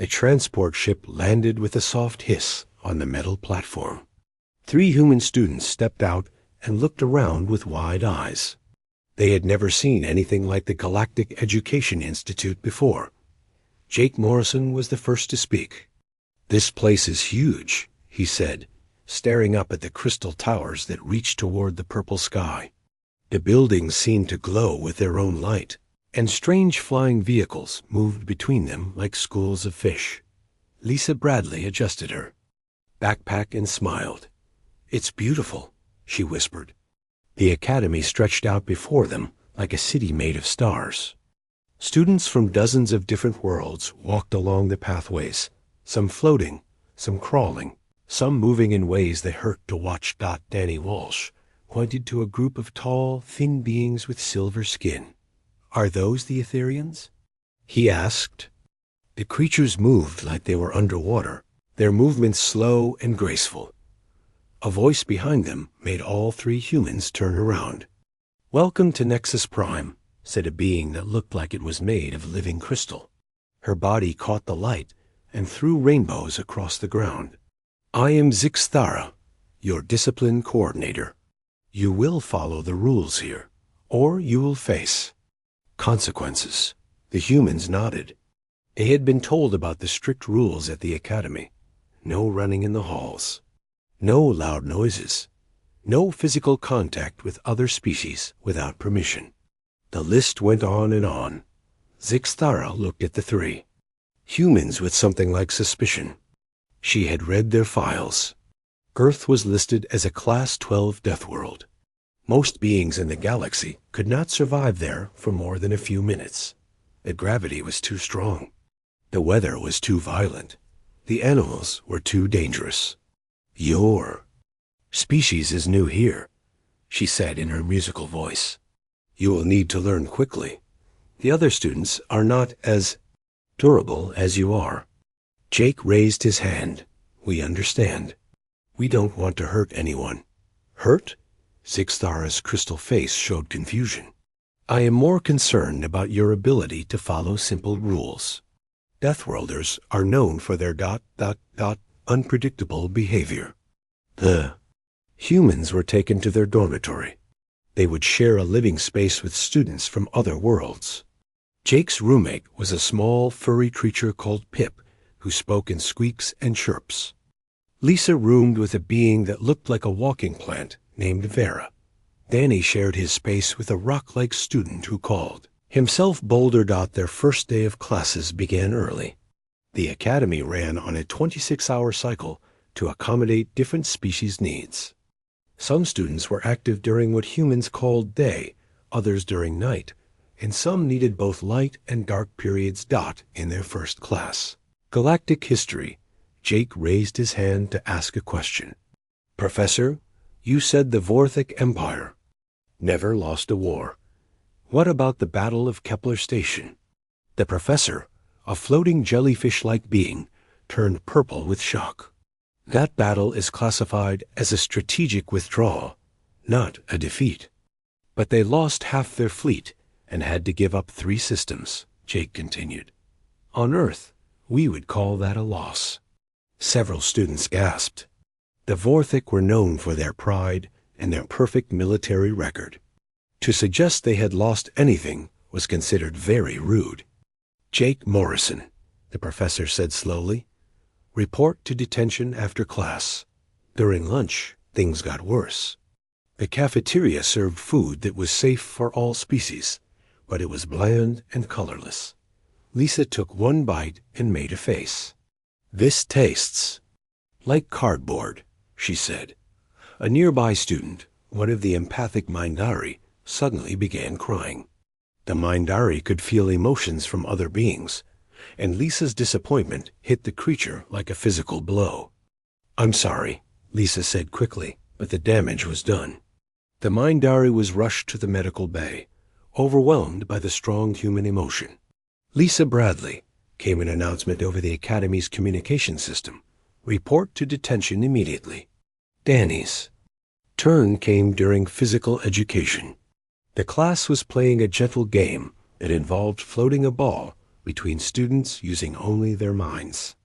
A transport ship landed with a soft hiss on the metal platform. 3 human students stepped out and looked around with wide eyes. They had never seen anything like the Galactic Education Institute before. Jake Morrison was the first to speak. "This place is huge," he said, staring up at the crystal towers that reached toward the purple sky. The buildings seemed to glow with their own light, and strange flying vehicles moved between them like schools of fish. Lisa Bradley adjusted her backpack and smiled. "It's beautiful," she whispered. The academy stretched out before them like a city made of stars. Students from dozens of different worlds walked along the pathways, some floating, some crawling, some moving in ways that hurt to watch. Danny Walsh pointed to a group of tall, thin beings with silver skin. "Are those the Etherians?" he asked. The creatures moved like they were underwater, their movements slow and graceful. A voice behind them made all 3 humans turn around. "Welcome to Nexus Prime," said a being that looked like it was made of living crystal. Her body caught the light and threw rainbows across the ground. "I am Zixthara, your discipline coordinator. You will follow the rules here, or you will face consequences." The humans nodded. They had been told about the strict rules at the academy. No running in the halls. No loud noises. No physical contact with other species without permission. The list went on and on. Zixthara looked at the 3. Humans with something like suspicion. She had read their files. Earth was listed as a Class 12 death world. Most beings in the galaxy could not survive there for more than a few minutes. The gravity was too strong. The weather was too violent. The animals were too dangerous. "Your species is new here," she said in her musical voice. "You will need to learn quickly. The other students are not as durable as you are." Jake raised his hand. "We understand. We don't want to hurt anyone." "Hurt?" Zixthara's crystal face showed confusion. "I am more concerned about your ability to follow simple rules. Deathworlders are known for their unpredictable behavior." The humans were taken to their dormitory. They would share a living space with students from other worlds. Jake's roommate was a small, furry creature called Pip, who spoke in squeaks and chirps. Lisa roomed with a being that looked like a walking plant named Vera. Danny shared his space with a rock-like student who called himself Boulder. Their first day of classes began early. The academy ran on a 26-hour cycle to accommodate different species' needs. Some students were active during what humans called day, others during night, and some needed both light and dark periods. In their first class, Galactic History, Jake raised his hand to ask a question. "Professor, you said the Vorthic Empire never lost a war. What about the Battle of Kepler Station?" The professor, a floating jellyfish-like being, turned purple with shock. "That battle is classified as a strategic withdrawal, not a defeat. But they lost half their fleet and had to give up 3 systems," Jake continued. "On Earth, we would call that a loss." Several students gasped. The Vorthic were known for their pride and their perfect military record. To suggest they had lost anything was considered very rude. "Jake Morrison," the professor said slowly. "Report to detention after class." During lunch, things got worse. The cafeteria served food that was safe for all species, but it was bland and colorless. Lisa took one bite and made a face. "This tastes like cardboard," she said. A nearby student, one of the empathic Mindari, suddenly began crying. The Mindari could feel emotions from other beings, and Lisa's disappointment hit the creature like a physical blow. "I'm sorry," Lisa said quickly, but the damage was done. The Mindari was rushed to the medical bay, overwhelmed by the strong human emotion. "Lisa Bradley," came an announcement over the Academy's communication system. "Report to detention immediately." Danny's turn came during physical education. The class was playing a gentle game that involved floating a ball between students using only their minds.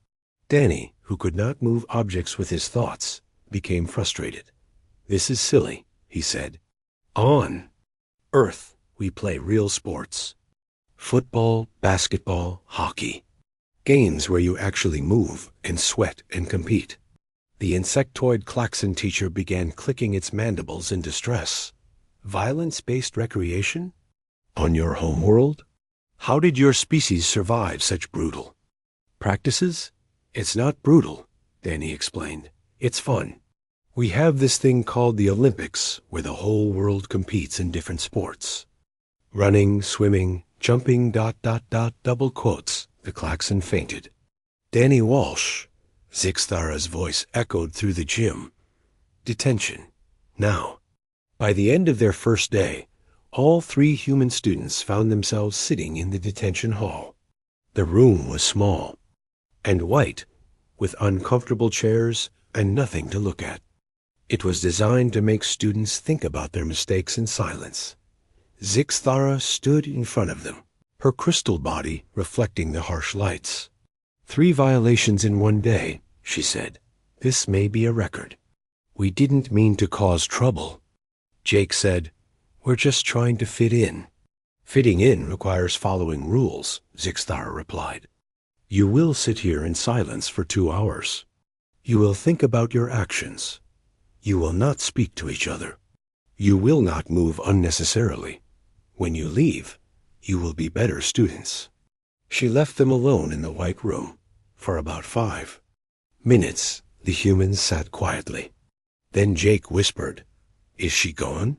Danny, who could not move objects with his thoughts, became frustrated. "This is silly," he said. "On Earth, we play real sports. Football, basketball, hockey. Games where you actually move and sweat and compete." The insectoid klaxon teacher began clicking its mandibles in distress. "Violence-based recreation? On your homeworld? How did your species survive such brutal practices?" "It's not brutal," Danny explained. "It's fun. We have this thing called the Olympics, where the whole world competes in different sports. Running, swimming, jumping, ... double quotes." The klaxon fainted. "Danny Walsh," Zixthara's voice echoed through the gym. "Detention. Now." By the end of their first day, all 3 human students found themselves sitting in the detention hall. The room was small and white, with uncomfortable chairs and nothing to look at. It was designed to make students think about their mistakes in silence. Zixthara stood in front of them, her crystal body reflecting the harsh lights. "3 violations in one day," she said. "This may be a record." "We didn't mean to cause trouble," Jake said. "We're just trying to fit in." "Fitting in requires following rules," Zixthara replied. "You will sit here in silence for 2 hours. You will think about your actions. You will not speak to each other. You will not move unnecessarily. When you leave, you will be better students." She left them alone in the white room. For about 5 minutes, the humans sat quietly. Then Jake whispered, "Is she gone?"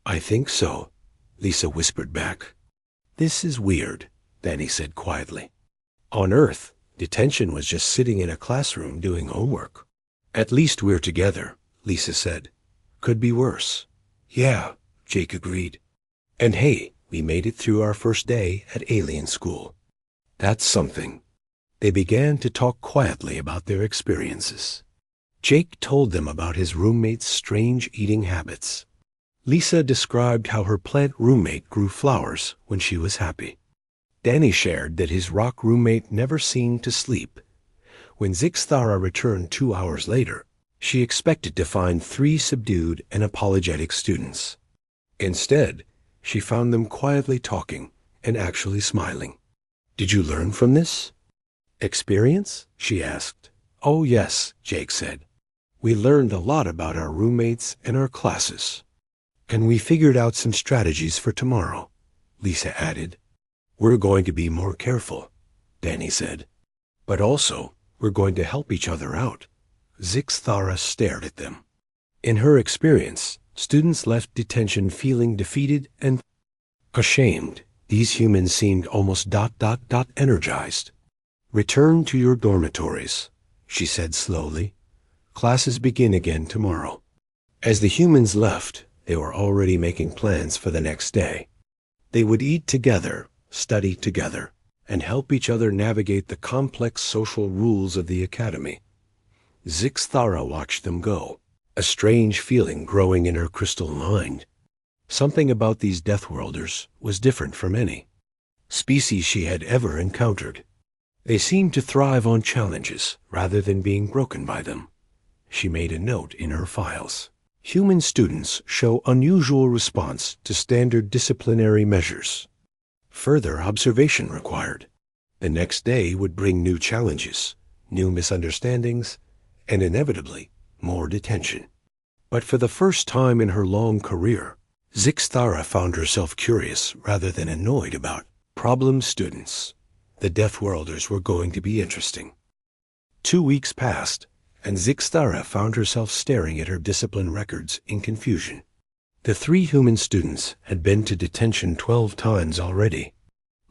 "I think so," Lisa whispered back. "This is weird," Danny said quietly. "On Earth, Detention was just sitting in a classroom doing homework." "At least we're together," Lisa said. "Could be worse." "Yeah," Jake agreed. "And hey, we made it through our first day at alien school. That's something." They began to talk quietly about their experiences. Jake told them about his roommate's strange eating habits. Lisa described how her plant roommate grew flowers when she was happy. Danny shared that his rock roommate never seemed to sleep. When Zixthara returned 2 hours later, she expected to find 3 subdued and apologetic students. Instead, she found them quietly talking and actually smiling. "Did you learn from this experience?" she asked. "Oh yes," Jake said. "We learned a lot about our roommates and our classes. And we figured out some strategies for tomorrow," Lisa added. "We're going to be more careful," Danny said. "But also, we're going to help each other out." Zixthara stared at them. In her experience, students left detention feeling defeated and ashamed. These humans seemed almost ... energized. "Return to your dormitories," she said slowly. "Classes begin again tomorrow." As the humans left, they were already making plans for the next day. They would eat together, study together, and help each other navigate the complex social rules of the academy. Zixthara watched them go, a strange feeling growing in her crystal mind. Something about these Deathworlders was different from any species she had ever encountered. They seemed to thrive on challenges rather than being broken by them. She made a note in her files. Human students show unusual response to standard disciplinary measures. Further observation required. The next day would bring new challenges, new misunderstandings, and inevitably more detention. But for the first time in her long career, Zixthara found herself curious rather than annoyed about problem students. The Deathworlders were going to be interesting. 2 weeks passed, and Zixthara found herself staring at her discipline records in confusion. The 3 human students had been to detention 12 times already.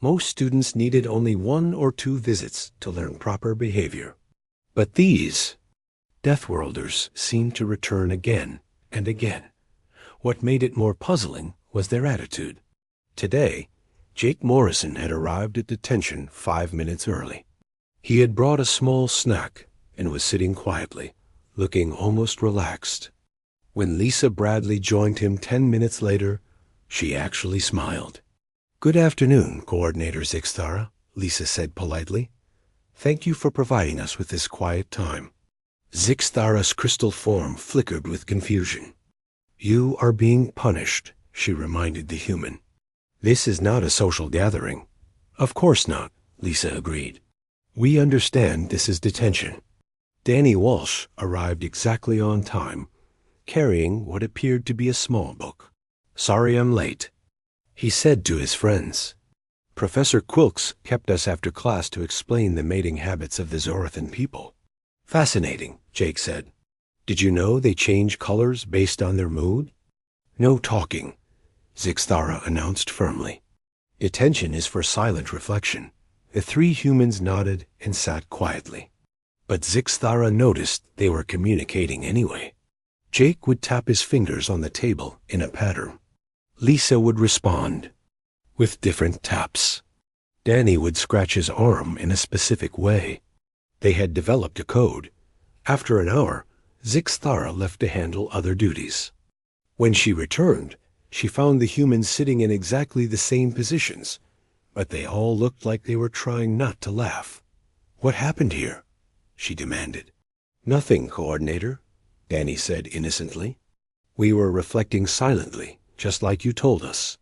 Most students needed only 1 or 2 visits to learn proper behavior. But these Deathworlders seemed to return again and again. What made it more puzzling was their attitude. Today, Jake Morrison had arrived at detention 5 minutes early. He had brought a small snack and was sitting quietly, looking almost relaxed. When Lisa Bradley joined him 10 minutes later, she actually smiled. "Good afternoon, Coordinator Zixthara," Lisa said politely. "Thank you for providing us with this quiet time." Zixthara's crystal form flickered with confusion. "You are being punished," she reminded the human. "This is not a social gathering." "Of course not," Lisa agreed. "We understand this is detention." Danny Walsh arrived exactly on time, carrying what appeared to be a small book. "Sorry I'm late," he said to his friends. "Professor Quilks kept us after class to explain the mating habits of the Zorathan people." "Fascinating," Jake said. "Did you know they change colors based on their mood?" "No talking," Zixthara announced firmly. "Detention is for silent reflection." The three humans nodded and sat quietly. But Zixthara noticed they were communicating anyway. Jake would tap his fingers on the table in a pattern. Lisa would respond with different taps. Danny would scratch his arm in a specific way. They had developed a code. After an hour, Zixthara left to handle other duties. When she returned, she found the humans sitting in exactly the same positions, but they all looked like they were trying not to laugh. "What happened here?" she demanded. "Nothing, Coordinator," Danny said innocently. "We were reflecting silently, just like you told us."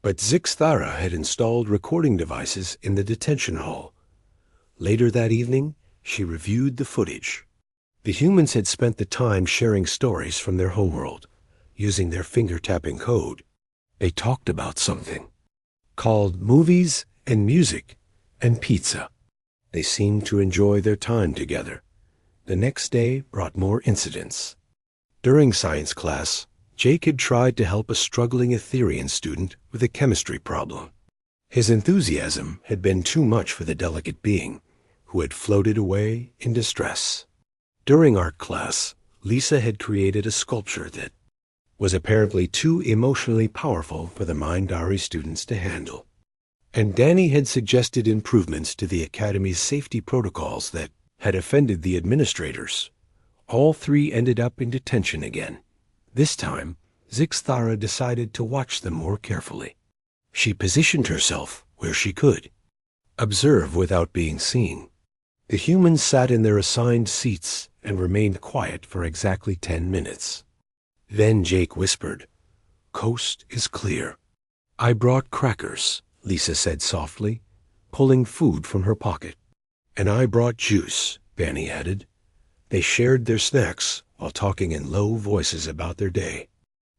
But Zixthara had installed recording devices in the detention hall. Later that evening, she reviewed the footage. The humans had spent the time sharing stories from their homeworld, using their finger-tapping code. They talked about something called movies and music and pizza. They seemed to enjoy their time together. The next day brought more incidents. During science class, Jake had tried to help a struggling Etherian student with a chemistry problem. His enthusiasm had been too much for the delicate being, who had floated away in distress. During art class, Lisa had created a sculpture that was apparently too emotionally powerful for the Mindari students to handle. And Danny had suggested improvements to the Academy's safety protocols that had offended the administrators. All three ended up in detention again. This time, Zixthara decided to watch them more carefully. She positioned herself where she could, observe without being seen. The humans sat in their assigned seats and remained quiet for exactly 10 minutes. Then Jake whispered, "Coast is clear." "I brought crackers," Lisa said softly, pulling food from her pocket. "And I brought juice," Danny added. They shared their snacks while talking in low voices about their day.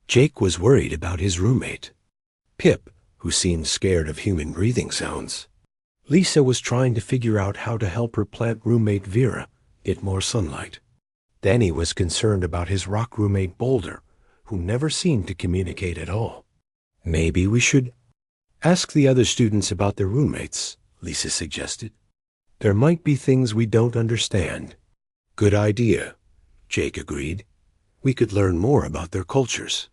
Jake was worried about his roommate, Pip, who seemed scared of human breathing sounds. Lisa was trying to figure out how to help her plant roommate Vera get more sunlight. Danny was concerned about his rock roommate Boulder, who never seemed to communicate at all. "Maybe we should ask the other students about their roommates," Lisa suggested. "There might be things we don't understand." "Good idea," Jake agreed. "We could learn more about their cultures.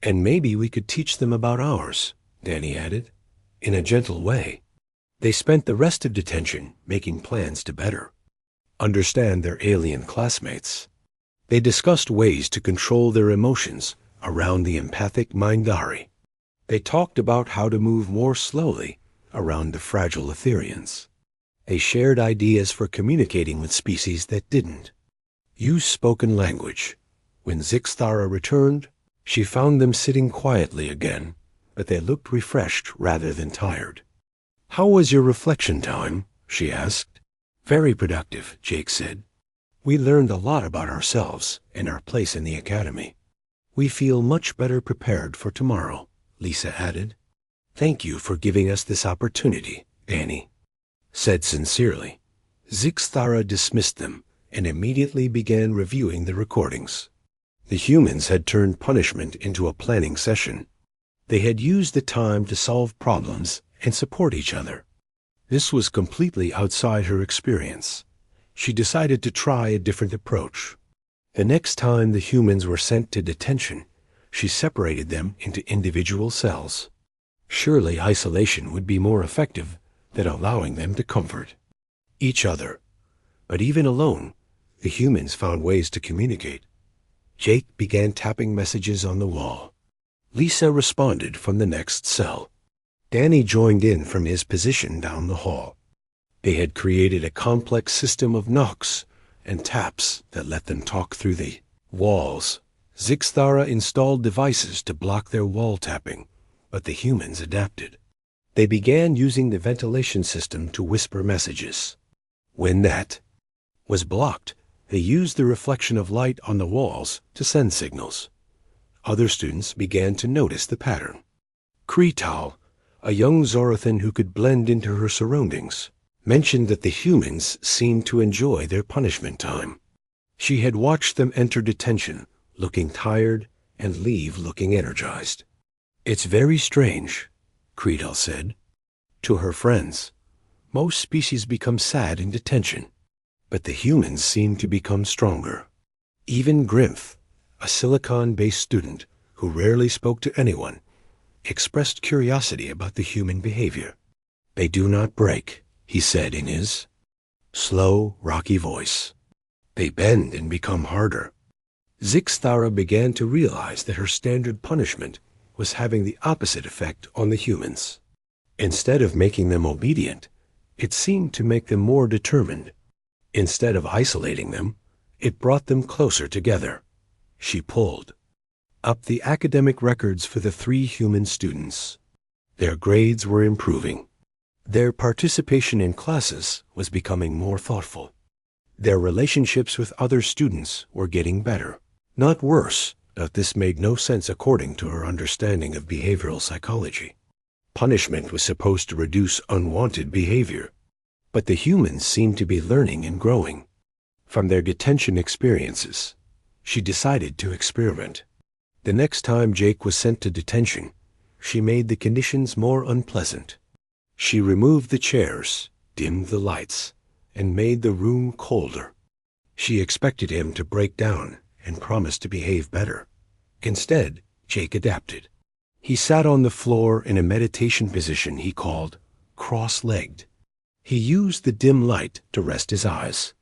And maybe we could teach them about ours," Danny added, in a gentle way. They spent the rest of detention making plans to better understand their alien classmates. They discussed ways to control their emotions around the empathic Mindari. They talked about how to move more slowly around the fragile Etherians. They shared ideas for communicating with species that didn't use spoken language. When Zixthara returned, she found them sitting quietly again, but they looked refreshed rather than tired. "How was your reflection time?" she asked. "Very productive," Jake said. "We learned a lot about ourselves and our place in the Academy. We feel much better prepared for tomorrow," Lisa added. "Thank you for giving us this opportunity," Danny said sincerely. Zixthara dismissed them and immediately began reviewing the recordings. The humans had turned punishment into a planning session. They had used the time to solve problems and support each other. This was completely outside her experience. She decided to try a different approach. The next time the humans were sent to detention, she separated them into individual cells. Surely isolation would be more effective than allowing them to comfort each other. But even alone, the humans found ways to communicate. Jake began tapping messages on the wall. Lisa responded from the next cell. Danny joined in from his position down the hall. They had created a complex system of knocks and taps that let them talk through the walls. Zixthara installed devices to block their wall tapping, but the humans adapted. They began using the ventilation system to whisper messages. When that was blocked, they used the reflection of light on the walls to send signals. Other students began to notice the pattern. Kreetal, a young Zorathan who could blend into her surroundings, mentioned that the humans seemed to enjoy their punishment time. She had watched them enter detention, looking tired, and leave looking energized. "It's very strange," Kreetal said. To her friends, most species become sad in detention, but the humans seem to become stronger. Even Grimph, a silicon-based student who rarely spoke to anyone, expressed curiosity about the human behavior. "They do not break," he said in his slow, rocky voice. "They bend and become harder." Zixthara began to realize that her standard punishment was having the opposite effect on the humans. Instead of making them obedient, it seemed to make them more determined. Instead of isolating them, it brought them closer together. She pulled up the academic records for the 3 human students. Their grades were improving. Their participation in classes was becoming more thoughtful. Their relationships with other students were getting better, not worse, but this made no sense according to her understanding of behavioral psychology. Punishment was supposed to reduce unwanted behavior, but the humans seemed to be learning and growing. From their detention experiences, she decided to experiment. The next time Jake was sent to detention, she made the conditions more unpleasant. She removed the chairs, dimmed the lights, and made the room colder. She expected him to break down and promise to behave better. Instead, Jake adapted. He sat on the floor in a meditation position he called cross-legged. He used the dim light to rest his eyes.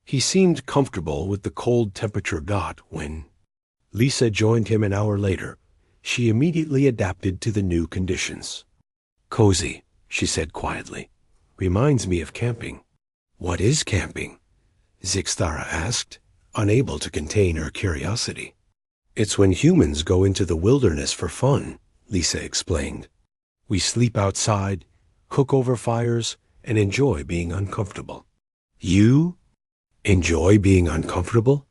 He seemed comfortable with the cold temperature got when Lisa joined him an hour later. She immediately adapted to the new conditions. "Cozy," she said quietly. "Reminds me of camping." "What is camping?" Zixthara asked, unable to contain her curiosity. "It's when humans go into the wilderness for fun," Lisa explained. "We sleep outside, cook over fires, and enjoy being uncomfortable." "You enjoy being uncomfortable?"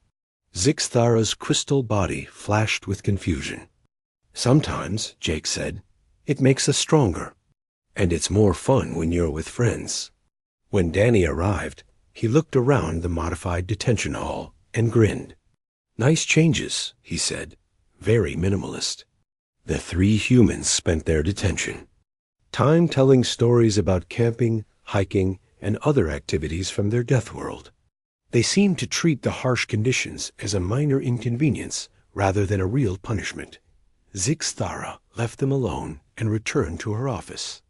Zixthara's crystal body flashed with confusion. "Sometimes," Jake said, "it makes us stronger. And it's more fun when you're with friends." When Danny arrived, he looked around the modified detention hall and grinned. "Nice changes," he said, very minimalist. The 3 humans spent their detention time telling stories about camping, hiking, and other activities from their death world. They seemed to treat the harsh conditions as a minor inconvenience rather than a real punishment. Zixthara left them alone and returned to her office.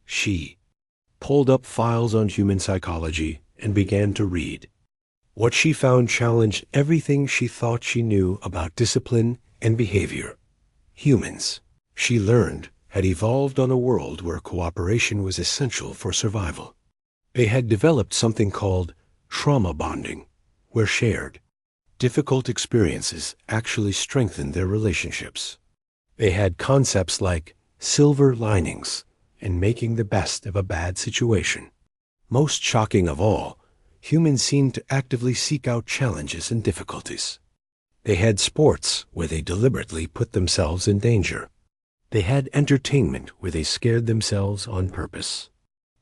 She pulled up files on human psychology and began to read. What she found challenged everything she thought she knew about discipline and behavior. Humans, she learned, had evolved on a world where cooperation was essential for survival. They had developed something called trauma bonding, where shared, difficult experiences actually strengthened their relationships. They had concepts like silver linings and making the best of a bad situation. Most shocking of all, humans seemed to actively seek out challenges and difficulties. They had sports where they deliberately put themselves in danger. They had entertainment where they scared themselves on purpose.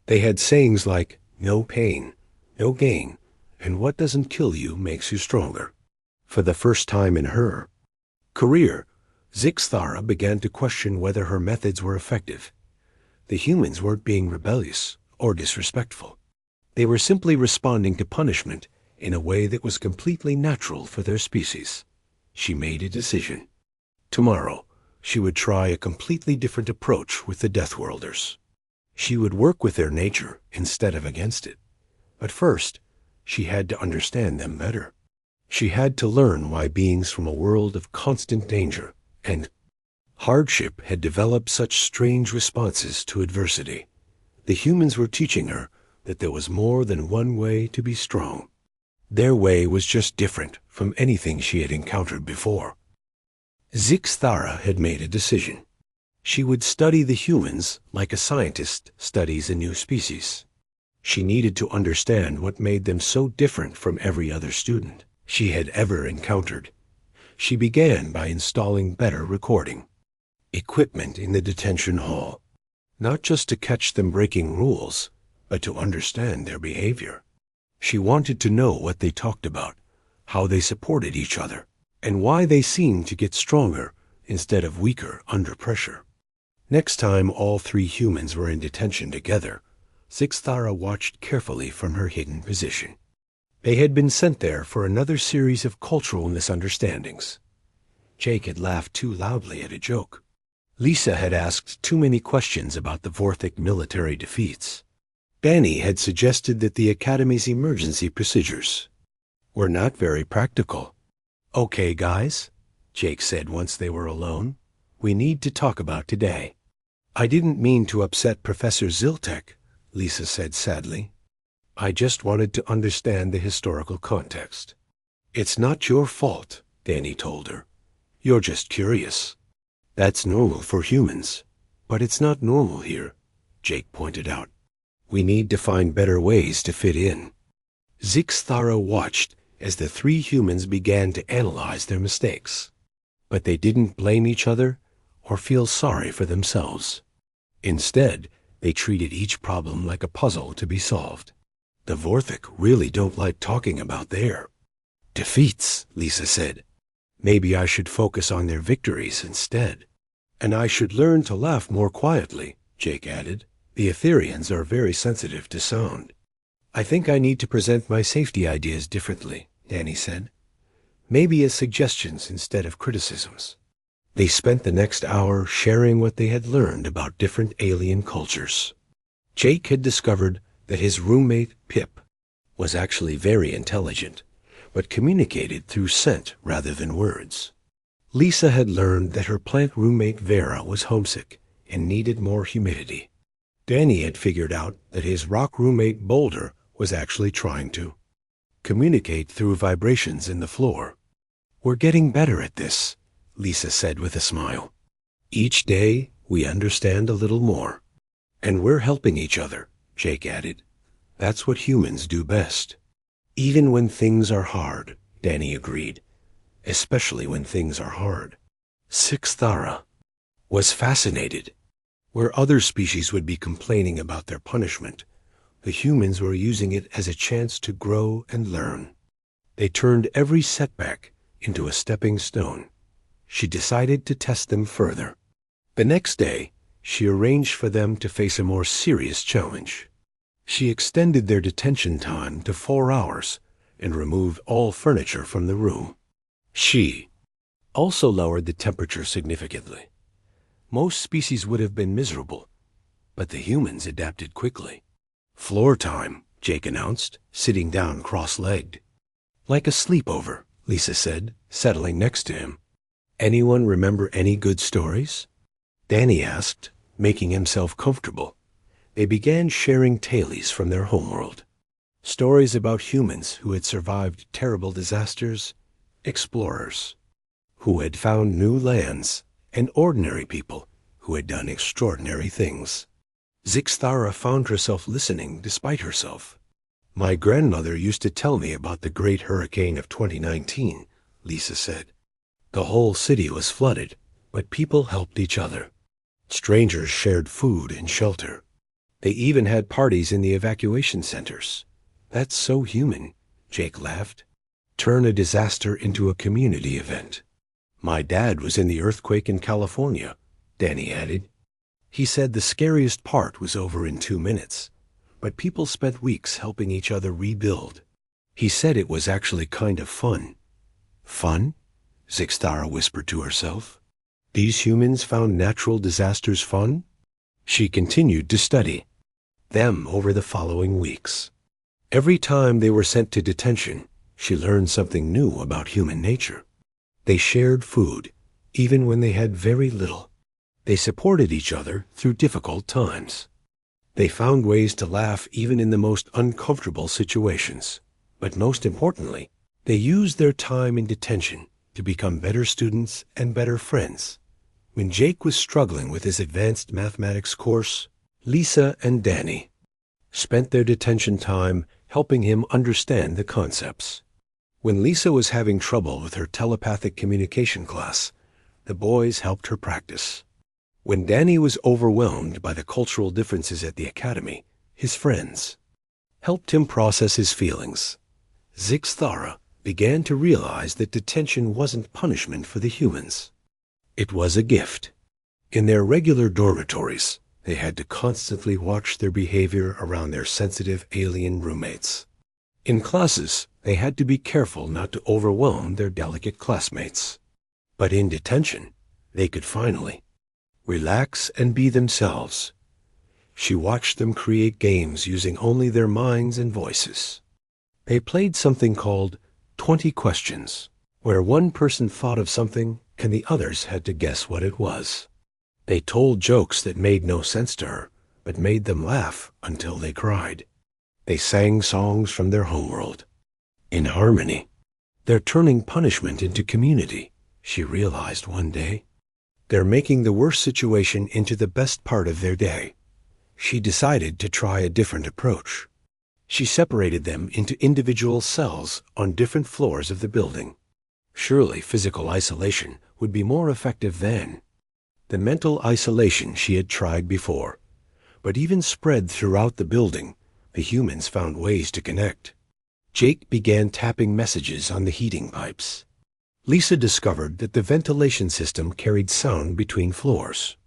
They had sayings like, "No pain, no gain, and what doesn't kill you makes you stronger." For the first time in her career, Zixthara began to question whether her methods were effective. The humans weren't being rebellious or disrespectful. They were simply responding to punishment in a way that was completely natural for their species. She made a decision. Tomorrow, she would try a completely different approach with the Deathworlders. She would work with their nature instead of against it. But first, she had to understand them better. She had to learn why beings from a world of constant danger and Hardship had developed such strange responses to adversity. The humans were teaching her that there was more than one way to be strong. Their way was just different from anything she had encountered before. Zixthara had made a decision. She would study the humans like a scientist studies a new species. She needed to understand what made them so different from every other student she had ever encountered. She began by installing better recording equipment in the detention hall, not just to catch them breaking rules, but to understand their behavior. She wanted to know what they talked about, how they supported each other, and why they seemed to get stronger instead of weaker under pressure. Next time all three humans were in detention together, Zixthara watched carefully from her hidden position. They had been sent there for another series of cultural misunderstandings. Jake had laughed too loudly at a joke. Lisa had asked too many questions about the Vorthic military defeats. Danny had suggested that the Academy's emergency procedures were not very practical. "Okay, guys," Jake said once they were alone, "we need to talk about today." "I didn't mean to upset Professor Ziltek," Lisa said sadly. "I just wanted to understand the historical context." "It's not your fault," Danny told her. "You're just curious. That's normal for humans, but it's not normal here," Jake pointed out. "We need to find better ways to fit in." Zixthara watched as the three humans began to analyze their mistakes, but they didn't blame each other or feel sorry for themselves. Instead, they treated each problem like a puzzle to be solved. "The Vorthic really don't like talking about their defeats," Lisa said. "Maybe I should focus on their victories instead." "And I should learn to laugh more quietly," Jake added. "The Etherians are very sensitive to sound." "I think I need to present my safety ideas differently," Danny said. "Maybe as suggestions instead of criticisms." They spent the next hour sharing what they had learned about different alien cultures. Jake had discovered that his roommate, Pip, was actually very intelligent, but communicated through scent rather than words. Lisa had learned that her plant roommate Vera was homesick and needed more humidity. Danny had figured out that his rock roommate Boulder was actually trying to communicate through vibrations in the floor. "We're getting better at this," Lisa said with a smile. "Each day we understand a little more. And we're helping each other," Jake added. "That's what humans do best." "Even when things are hard," Danny agreed. "Especially when things are hard." Zixthara was fascinated. Where other species would be complaining about their punishment, the humans were using it as a chance to grow and learn. They turned every setback into a stepping stone. She decided to test them further. The next day, she arranged for them to face a more serious challenge. She extended their detention time to 4 hours and removed all furniture from the room. She also lowered the temperature significantly. Most species would have been miserable, but the humans adapted quickly. "Floor time," Jake announced, sitting down cross-legged. "Like a sleepover," Lisa said, settling next to him. "Anyone remember any good stories?" Danny asked, making himself comfortable. They began sharing tales from their homeworld. Stories about humans who had survived terrible disasters, explorers who had found new lands, and ordinary people who had done extraordinary things. Zixthara found herself listening despite herself. "My grandmother used to tell me about the great hurricane of 2019, Lisa said. "The whole city was flooded, but people helped each other. Strangers shared food and shelter. They even had parties in the evacuation centers. That's so human," Jake laughed. "Turn a disaster into a community event." "My dad was in the earthquake in California," Danny added. "He said the scariest part was over in 2 minutes, but people spent weeks helping each other rebuild. He said it was actually kind of fun." "Fun?" Zixthara whispered to herself. "These humans found natural disasters fun?" She continued to study them over the following weeks. Every time they were sent to detention, she learned something new about human nature. They shared food, even when they had very little. They supported each other through difficult times. They found ways to laugh even in the most uncomfortable situations. But most importantly, they used their time in detention to become better students and better friends. When Jake was struggling with his advanced mathematics course, Lisa and Danny spent their detention time helping him understand the concepts. When Lisa was having trouble with her telepathic communication class, the boys helped her practice. When Danny was overwhelmed by the cultural differences at the academy, his friends helped him process his feelings. Zixthara began to realize that detention wasn't punishment for the humans. It was a gift. In their regular dormitories, they had to constantly watch their behavior around their sensitive alien roommates. In classes, they had to be careful not to overwhelm their delicate classmates. But in detention, they could finally relax and be themselves. She watched them create games using only their minds and voices. They played something called 20 Questions, where one person thought of something and the others had to guess what it was. They told jokes that made no sense to her, but made them laugh until they cried. They sang songs from their homeworld. In harmony, they're turning punishment into community, she realized one day. They're making the worst situation into the best part of their day. She decided to try a different approach. She separated them into individual cells on different floors of the building. Surely physical isolation would be more effective than the mental isolation she had tried before. But even spread throughout the building, the humans found ways to connect. Jake began tapping messages on the heating pipes. Lisa discovered that the ventilation system carried sound between floors.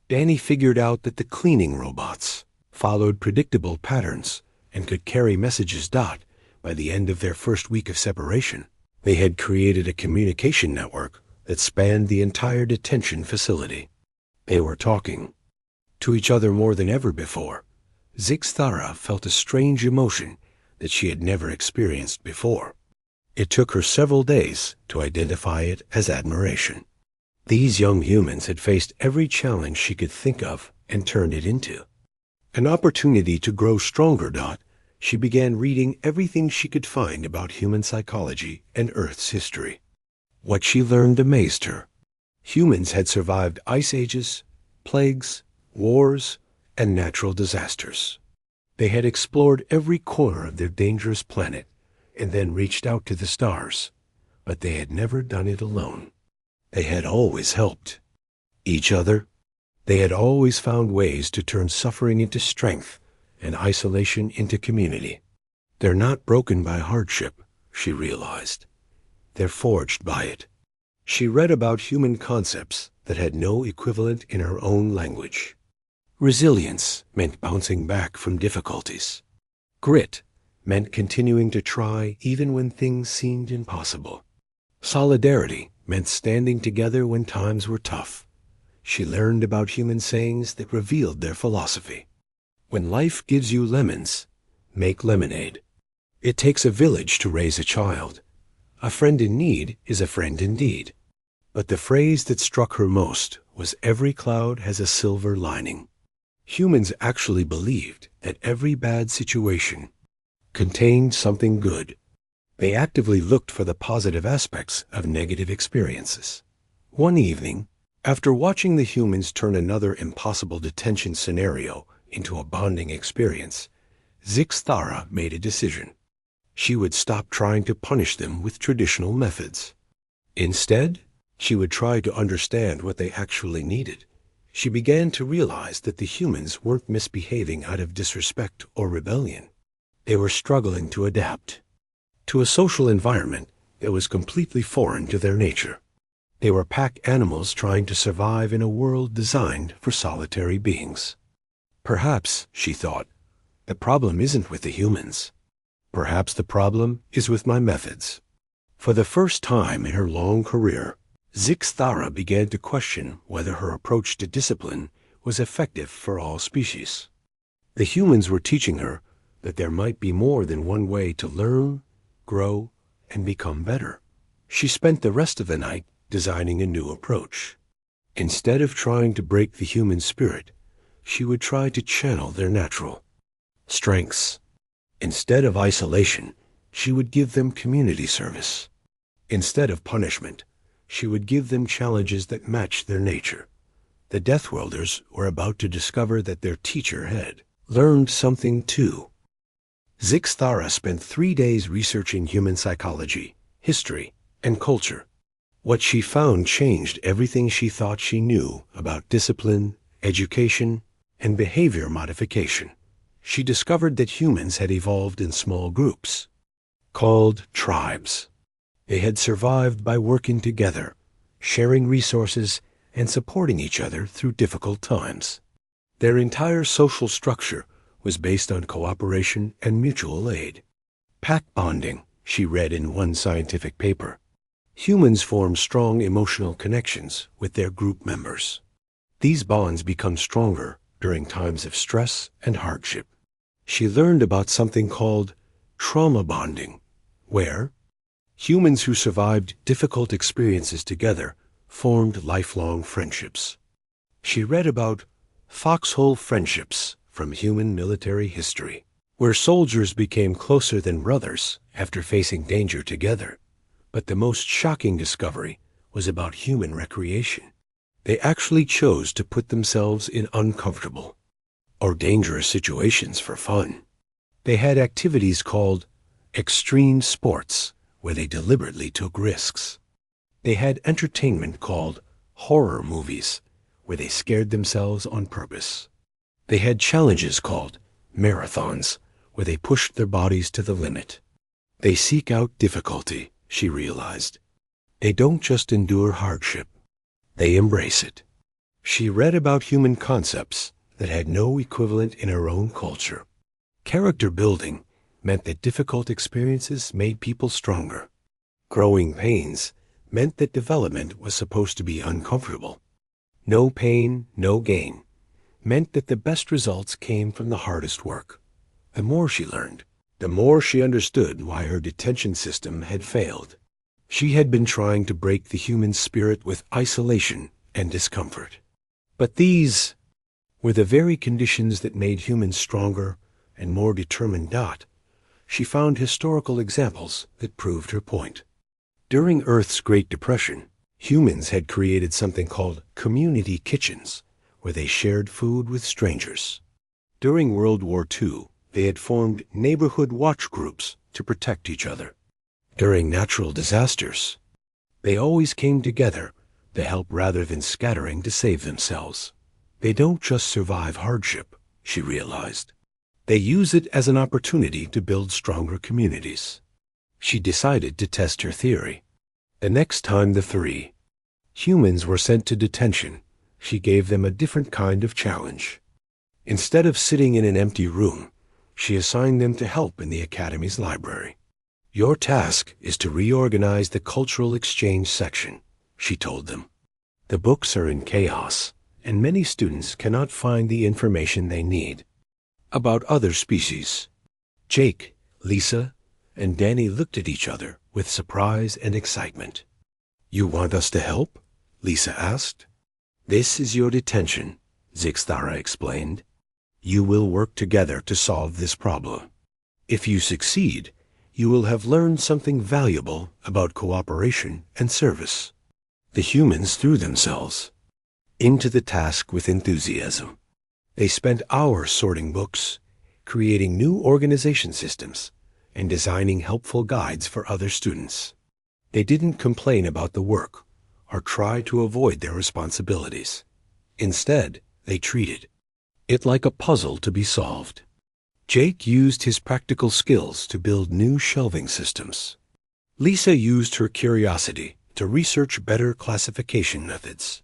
Danny figured out that the cleaning robots followed predictable patterns and could carry messages. By the end of their first week of separation, they had created a communication network that spanned the entire detention facility. They were talking to each other more than ever before. Zixthara felt a strange emotion that she had never experienced before. It took her several days to identify it as admiration. These young humans had faced every challenge she could think of and turned it into an opportunity to grow stronger. She began reading everything she could find about human psychology and Earth's history. What she learned amazed her. Humans had survived ice ages, plagues, wars, and natural disasters. They had explored every corner of their dangerous planet and then reached out to the stars, but they had never done it alone. They had always helped each other. They had always found ways to turn suffering into strength and isolation into community. They're not broken by hardship, she realized. They're forged by it. She read about human concepts that had no equivalent in her own language. Resilience meant bouncing back from difficulties. Grit meant continuing to try even when things seemed impossible. Solidarity meant standing together when times were tough. She learned about human sayings that revealed their philosophy. When life gives you lemons, make lemonade. It takes a village to raise a child. A friend in need is a friend indeed. But the phrase that struck her most was every cloud has a silver lining. Humans actually believed that every bad situation contained something good. They actively looked for the positive aspects of negative experiences. One evening, after watching the humans turn another impossible detention scenario into a bonding experience, Zixthara made a decision. She would stop trying to punish them with traditional methods. Instead, she would try to understand what they actually needed. She began to realize that the humans weren't misbehaving out of disrespect or rebellion. They were struggling to adapt to a social environment that was completely foreign to their nature. They were pack animals trying to survive in a world designed for solitary beings. Perhaps, she thought, the problem isn't with the humans. Perhaps the problem is with my methods. For the first time in her long career, Zixthara began to question whether her approach to discipline was effective for all species. The humans were teaching her that there might be more than one way to learn, grow, and become better. She spent the rest of the night designing a new approach. Instead of trying to break the human spirit, she would try to channel their natural strengths. Instead of isolation, she would give them community service. Instead of punishment, she would give them challenges that matched their nature. The Deathworlders were about to discover that their teacher had learned something too. Zixthara spent 3 days researching human psychology, history, and culture. What she found changed everything she thought she knew about discipline, education, and behavior modification. She discovered that humans had evolved in small groups, called tribes. They had survived by working together, sharing resources, and supporting each other through difficult times. Their entire social structure was based on cooperation and mutual aid. Pack bonding, she read in one scientific paper. Humans form strong emotional connections with their group members. These bonds become stronger during times of stress and hardship. She learned about something called trauma bonding, where humans who survived difficult experiences together formed lifelong friendships. She read about foxhole friendships from human military history, where soldiers became closer than brothers after facing danger together. But the most shocking discovery was about human recreation. They actually chose to put themselves in uncomfortable or dangerous situations for fun. They had activities called extreme sports, where they deliberately took risks. They had entertainment called horror movies, where they scared themselves on purpose. They had challenges called marathons, where they pushed their bodies to the limit. They seek out difficulty, she realized. They don't just endure hardship, they embrace it. She read about human concepts that had no equivalent in her own culture. Character building meant that difficult experiences made people stronger. Growing pains meant that development was supposed to be uncomfortable. No pain, no gain meant that the best results came from the hardest work. The more she learned, the more she understood why her detention system had failed. She had been trying to break the human spirit with isolation and discomfort. But these were the very conditions that made humans stronger and more determined. She found historical examples that proved her point. During Earth's Great Depression, humans had created something called community kitchens, where they shared food with strangers. During World War II, they had formed neighborhood watch groups to protect each other. During natural disasters, they always came together to help rather than scattering to save themselves. They don't just survive hardship, she realized. They use it as an opportunity to build stronger communities. She decided to test her theory. The next time the 3 humans were sent to detention, she gave them a different kind of challenge. Instead of sitting in an empty room, she assigned them to help in the Academy's library. Your task is to reorganize the cultural exchange section, she told them. The books are in chaos, and many students cannot find the information they need about other species. Jake, Lisa, and Danny looked at each other with surprise and excitement. You want us to help? Lisa asked. This is your detention, Zixthara explained. You will work together to solve this problem. If you succeed, you will have learned something valuable about cooperation and service. The humans threw themselves into the task with enthusiasm. They spent hours sorting books, creating new organization systems, and designing helpful guides for other students. They didn't complain about the work or try to avoid their responsibilities. Instead, they treated it like a puzzle to be solved. Jake used his practical skills to build new shelving systems. Lisa used her curiosity to research better classification methods.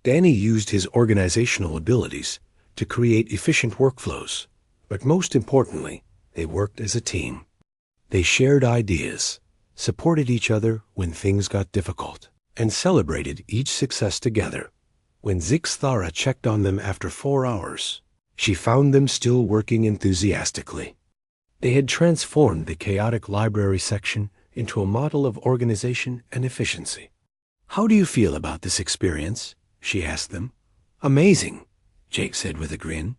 Danny used his organizational abilities to create efficient workflows, but most importantly, they worked as a team. They shared ideas, supported each other when things got difficult, and celebrated each success together. When Zixthara checked on them after 4 hours, she found them still working enthusiastically. They had transformed the chaotic library section into a model of organization and efficiency. How do you feel about this experience? she asked them. Amazing, Jake said with a grin.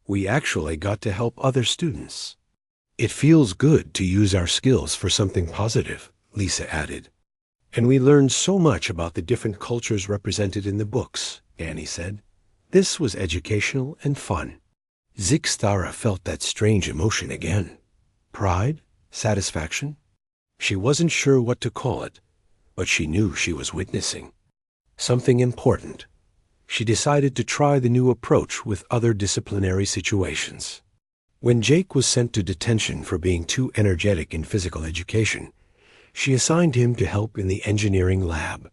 We actually got to help other students. It feels good to use our skills for something positive, Lisa added. And we learned so much about the different cultures represented in the books, Danny said. This was educational and fun. Zixtara felt that strange emotion again. Pride? Satisfaction? She wasn't sure what to call it, but she knew she was witnessing something important. She decided to try the new approach with other disciplinary situations. When Jake was sent to detention for being too energetic in physical education, she assigned him to help in the engineering lab.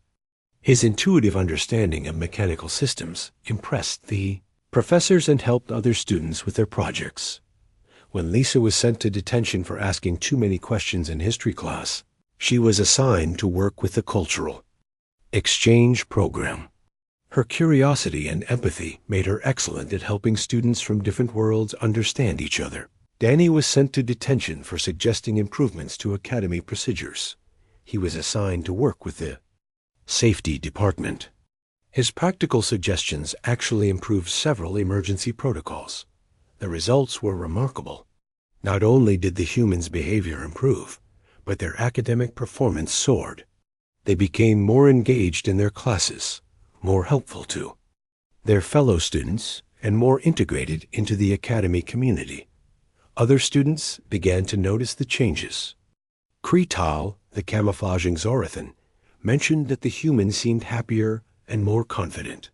His intuitive understanding of mechanical systems impressed the professors and helped other students with their projects. When Lisa was sent to detention for asking too many questions in history class, she was assigned to work with the cultural exchange program. Her curiosity and empathy made her excellent at helping students from different worlds understand each other. Danny was sent to detention for suggesting improvements to academy procedures. He was assigned to work with the safety department. His practical suggestions actually improved several emergency protocols. The results were remarkable. Not only did the humans' behavior improve, but their academic performance soared. They became more engaged in their classes, more helpful to their fellow students, and more integrated into the academy community. Other students began to notice the changes. Kretal, the camouflaging Zorathan, mentioned that the humans seemed happier and more confident.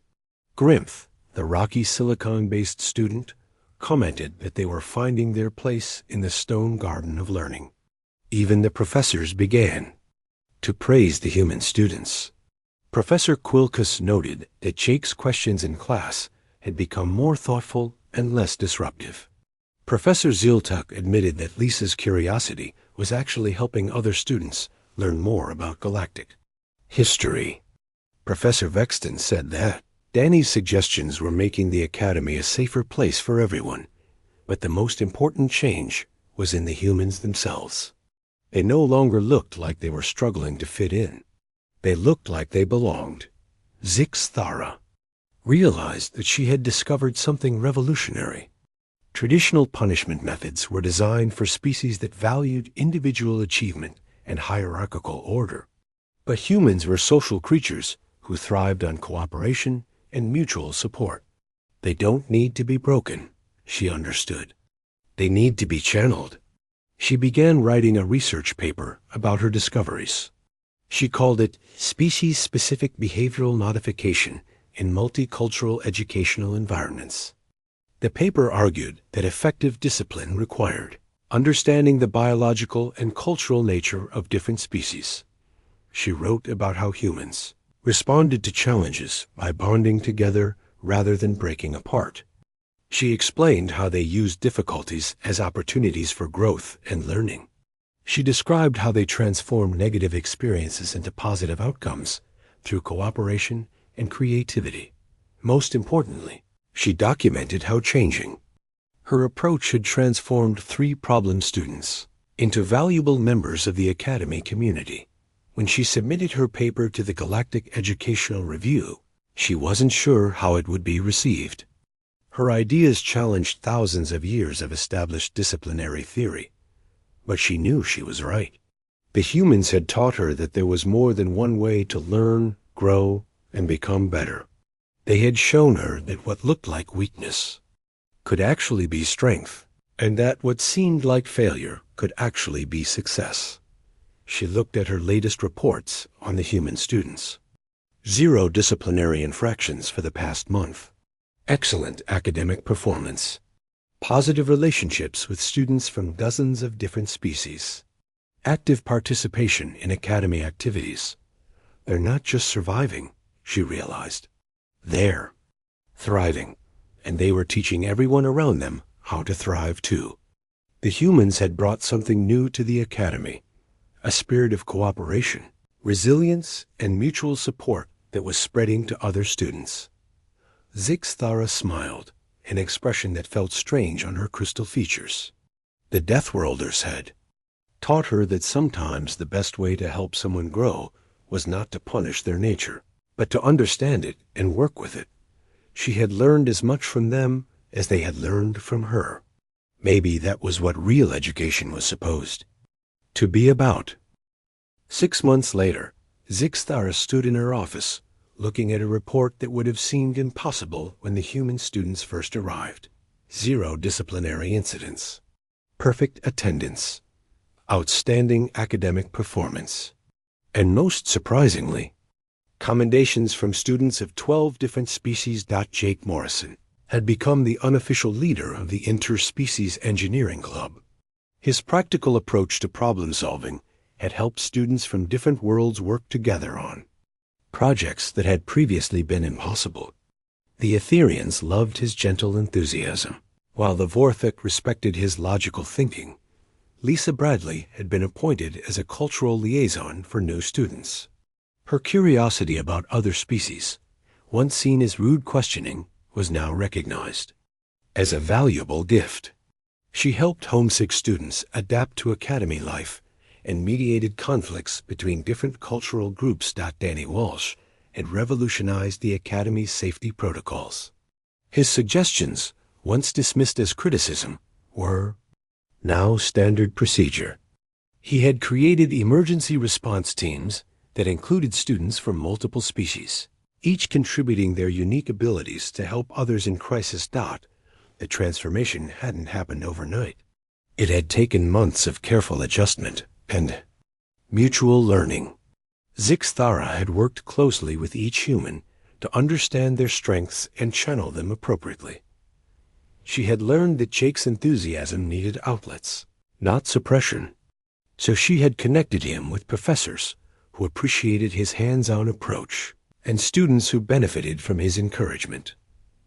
Grimph, the rocky silicon-based student, commented that they were finding their place in the stone garden of learning. Even the professors began to praise the human students. Professor Quilcus noted that Jake's questions in class had become more thoughtful and less disruptive. Professor Ziltuk admitted that Lisa's curiosity was actually helping other students learn more about galactic history. Professor Vexton said that Danny's suggestions were making the academy a safer place for everyone, but the most important change was in the humans themselves. They no longer looked like they were struggling to fit in. They looked like they belonged. Zixtara realized that she had discovered something revolutionary. Traditional punishment methods were designed for species that valued individual achievement and hierarchical order. But humans were social creatures who thrived on cooperation and mutual support. They don't need to be broken, she understood. They need to be channeled. She began writing a research paper about her discoveries. She called it Species-Specific Behavioral Modification in Multicultural Educational Environments. The paper argued that effective discipline required understanding the biological and cultural nature of different species. She wrote about how humans responded to challenges by bonding together rather than breaking apart. She explained how they used difficulties as opportunities for growth and learning. She described how they transformed negative experiences into positive outcomes through cooperation and creativity. Most importantly, she documented how changing her approach had transformed 3 problem students into valuable members of the academy community. When she submitted her paper to the Galactic Educational Review, she wasn't sure how it would be received. Her ideas challenged thousands of years of established disciplinary theory, but she knew she was right. The humans had taught her that there was more than one way to learn, grow, and become better. They had shown her that what looked like weakness could actually be strength, and that what seemed like failure could actually be success. She looked at her latest reports on the human students. 0 disciplinary infractions for the past month. Excellent academic performance. Positive relationships with students from dozens of different species. Active participation in academy activities. They're not just surviving, she realized. They're thriving, and they were teaching everyone around them how to thrive too. The humans had brought something new to the academy, a spirit of cooperation, resilience, and mutual support that was spreading to other students. Zixtara smiled, an expression that felt strange on her crystal features. The Deathworlders had taught her that sometimes the best way to help someone grow was not to punish their nature, but to understand it and work with it. She had learned as much from them as they had learned from her. Maybe that was what real education was supposed to be about. 6 months later, Zixthara stood in her office, looking at a report that would have seemed impossible when the human students first arrived. 0 disciplinary incidents. Perfect attendance. Outstanding academic performance. And most surprisingly, commendations from students of 12 different species. Jake Morrison had become the unofficial leader of the Interspecies Engineering Club. His practical approach to problem solving had helped students from different worlds work together on projects that had previously been impossible. The Etherians loved his gentle enthusiasm, while the Vorthik respected his logical thinking. Lisa Bradley had been appointed as a cultural liaison for new students. Her curiosity about other species, once seen as rude questioning, was now recognized as a valuable gift. She helped homesick students adapt to academy life and mediated conflicts between different cultural groups. Danny Walsh had revolutionized the academy's safety protocols. His suggestions, once dismissed as criticism, were now standard procedure. He had created emergency response teams that included students from multiple species, each contributing their unique abilities to help others in crisis. The transformation hadn't happened overnight. It had taken months of careful adjustment and mutual learning. Zixthara had worked closely with each human to understand their strengths and channel them appropriately. She had learned that Jake's enthusiasm needed outlets, not suppression. So she had connected him with professors who appreciated his hands-on approach and students who benefited from his encouragement.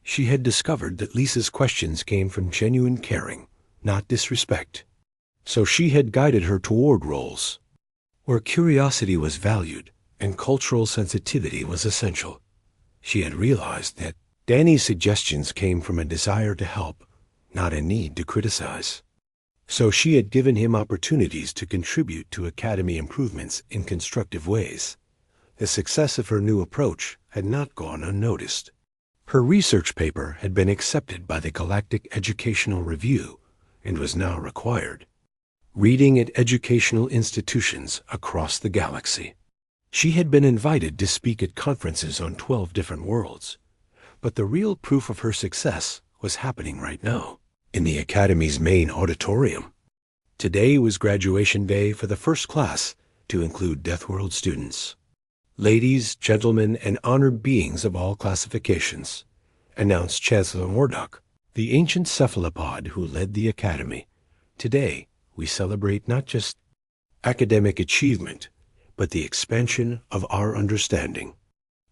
She had discovered that Lisa's questions came from genuine caring, not disrespect. So she had guided her toward roles where curiosity was valued and cultural sensitivity was essential. She had realized that Danny's suggestions came from a desire to help, not a need to criticize. So she had given him opportunities to contribute to academy improvements in constructive ways. The success of her new approach had not gone unnoticed. Her research paper had been accepted by the Galactic Educational Review and was now required reading at educational institutions across the galaxy. She had been invited to speak at conferences on 12 different worlds, but the real proof of her success was happening right now in the Academy's main auditorium. Today was graduation day for the first class to include Deathworld students. Ladies, gentlemen, and honored beings of all classifications, announced Chancellor Mordok, the ancient cephalopod who led the Academy. Today, we celebrate not just academic achievement, but the expansion of our understanding.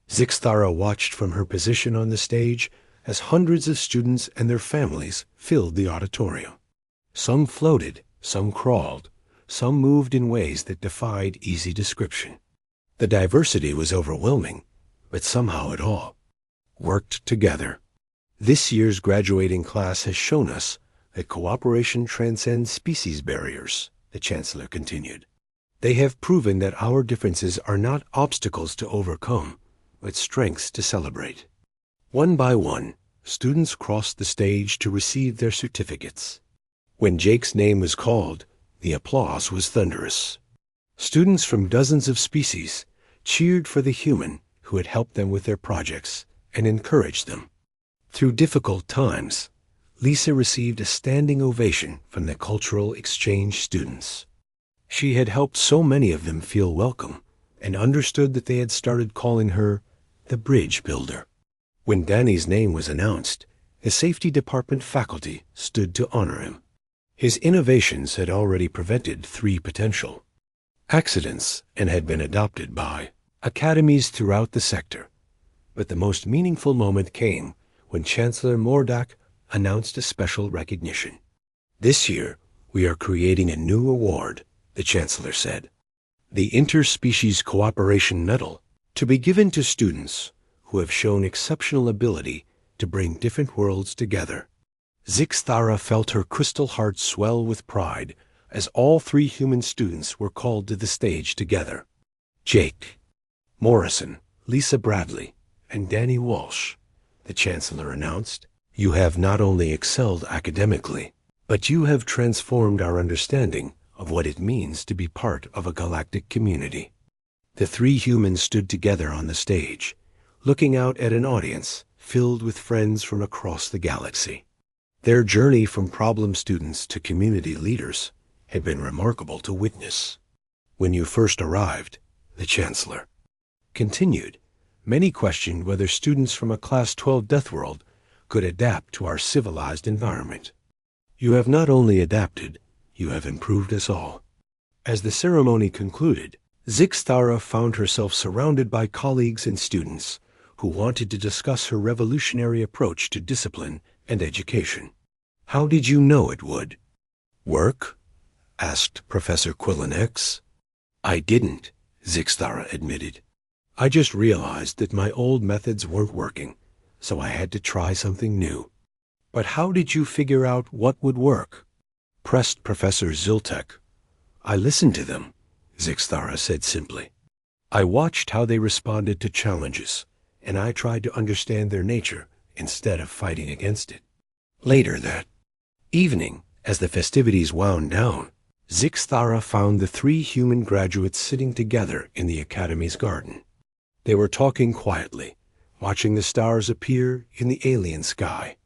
Zixthara watched from her position on the stage as hundreds of students and their families filled the auditorium. Some floated, some crawled, some moved in ways that defied easy description. The diversity was overwhelming, but somehow it all worked together. This year's graduating class has shown us that cooperation transcends species barriers, the Chancellor continued. They have proven that our differences are not obstacles to overcome, but strengths to celebrate. One by one, students crossed the stage to receive their certificates. When Jake's name was called, the applause was thunderous. Students from dozens of species cheered for the human who had helped them with their projects and encouraged them. Through difficult times, Lisa received a standing ovation from the cultural exchange students. She had helped so many of them feel welcome and understood that they had started calling her the Bridge Builder. When Danny's name was announced, the Safety Department faculty stood to honor him. His innovations had already prevented 3 potential accidents and had been adopted by academies throughout the sector. But the most meaningful moment came when Chancellor Mordok announced a special recognition. This year, we are creating a new award, the Chancellor said. The Interspecies Cooperation Medal, to be given to students who have shown exceptional ability to bring different worlds together. Zixthara felt her crystal heart swell with pride as all 3 human students were called to the stage together. Jake Morrison Lisa Bradley, and Danny Walsh, the Chancellor announced. You have not only excelled academically, but you have transformed our understanding of what it means to be part of a galactic community. The three humans stood together on the stage, looking out at an audience filled with friends from across the galaxy. Their journey from problem students to community leaders had been remarkable to witness. When you first arrived, the Chancellor continued, many questioned whether students from a Class 12 Deathworld could adapt to our civilized environment. You have not only adapted, you have improved us all. As the ceremony concluded, Zixthara found herself surrounded by colleagues and students who wanted to discuss her revolutionary approach to discipline and education. How did you know it would work? Asked Professor Quillinex. I didn't, Zixthara admitted. I just realized that my old methods weren't working, so I had to try something new. But how did you figure out what would work? Pressed Professor Ziltek. I listened to them, Zixthara said simply. I watched how they responded to challenges, and I tried to understand their nature instead of fighting against it. Later that evening, as the festivities wound down, Zixthara found the three human graduates sitting together in the Academy's garden. They were talking quietly, watching the stars appear in the alien sky.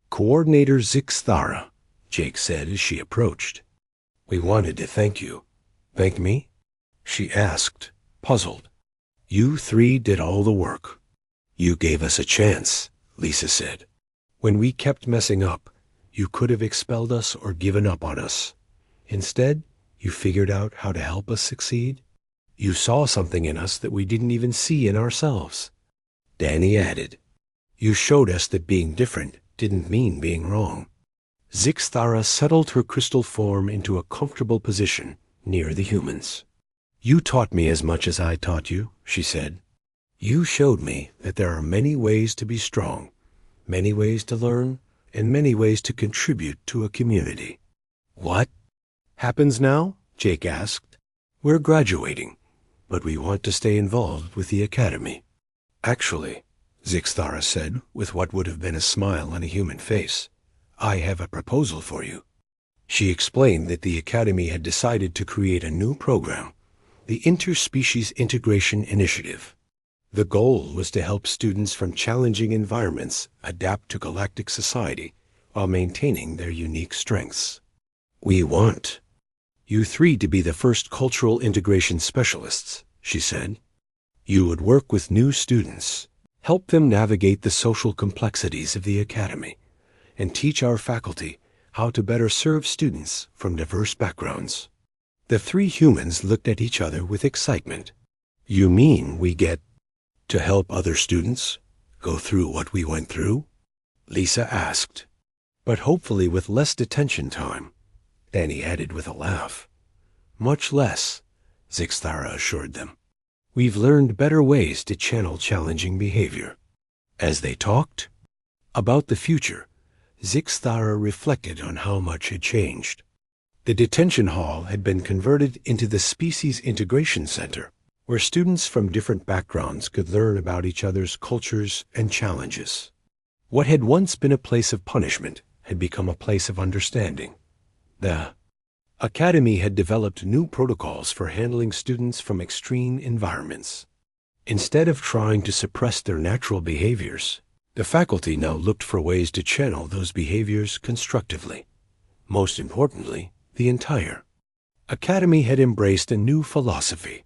Coordinator Zixthara, Jake said as she approached. We wanted to thank you. Thank me? She asked, puzzled. You three did all the work. You gave us a chance, Lisa said. When we kept messing up, you could have expelled us or given up on us. Instead, you figured out how to help us succeed. You saw something in us that we didn't even see in ourselves. Danny added, you showed us that being different didn't mean being wrong. Zixthara settled her crystal form into a comfortable position near the humans. You taught me as much as I taught you, she said. You showed me that there are many ways to be strong, many ways to learn, and many ways to contribute to a community. What happens now? Jake asked. We're graduating, but we want to stay involved with the Academy. Actually, Zixthara said with what would have been a smile on a human face, I have a proposal for you. She explained that the Academy had decided to create a new program, the Interspecies Integration Initiative. The goal was to help students from challenging environments adapt to galactic society while maintaining their unique strengths. We want you three to be the first cultural integration specialists, she said. You would work with new students, help them navigate the social complexities of the Academy, and teach our faculty how to better serve students from diverse backgrounds. The three humans looked at each other with excitement. You mean we get to help other students go through what we went through? Lisa asked. But hopefully with less detention time, Danny added with a laugh. Much less, Zixthara assured them. We've learned better ways to channel challenging behavior. As they talked about the future, Zixthara reflected on how much had changed. The detention hall had been converted into the Species Integration Center, where students from different backgrounds could learn about each other's cultures and challenges. What had once been a place of punishment had become a place of understanding. The Academy had developed new protocols for handling students from extreme environments. Instead of trying to suppress their natural behaviors, the faculty now looked for ways to channel those behaviors constructively. Most importantly, the entire Academy had embraced a new philosophy.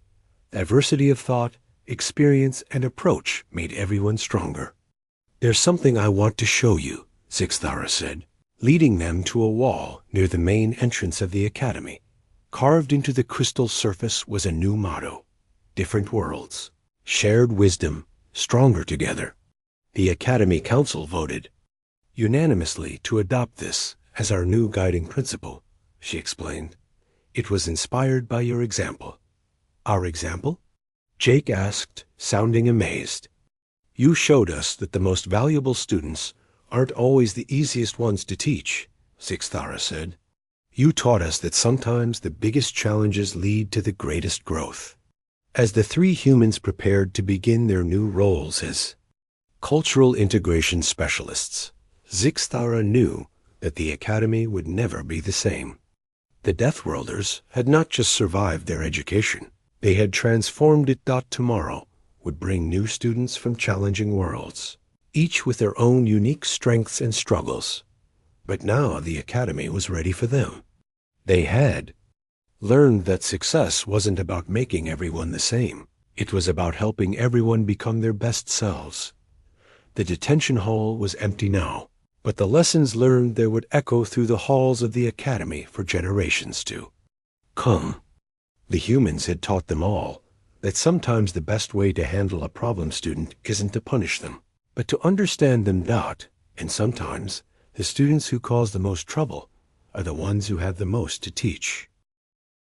Diversity of thought, experience, and approach made everyone stronger. There's something I want to show you, Zixthara said, leading them to a wall near the main entrance of the Academy. Carved into the crystal surface was a new motto: Different worlds, shared wisdom, stronger together. The Academy Council voted unanimously to adopt this as our new guiding principle, she explained. It was inspired by your example. Our example? Jake asked, sounding amazed. You showed us that the most valuable students aren't always the easiest ones to teach, Zixthara said. You taught us that sometimes the biggest challenges lead to the greatest growth. As the three humans prepared to begin their new roles as cultural integration specialists, Zixthara knew that the academy would never be the same. The Deathworlders had not just survived their education, they had transformed it. Tomorrow would bring new students from challenging worlds, each with their own unique strengths and struggles. But now the academy was ready for them. They had learned that success wasn't about making everyone the same. It was about helping everyone become their best selves. The detention hall was empty now, but the lessons learned there would echo through the halls of the academy for generations to come. The humans had taught them all that sometimes the best way to handle a problem student isn't to punish them, but to understand them. And sometimes the students who cause the most trouble are the ones who have the most to teach.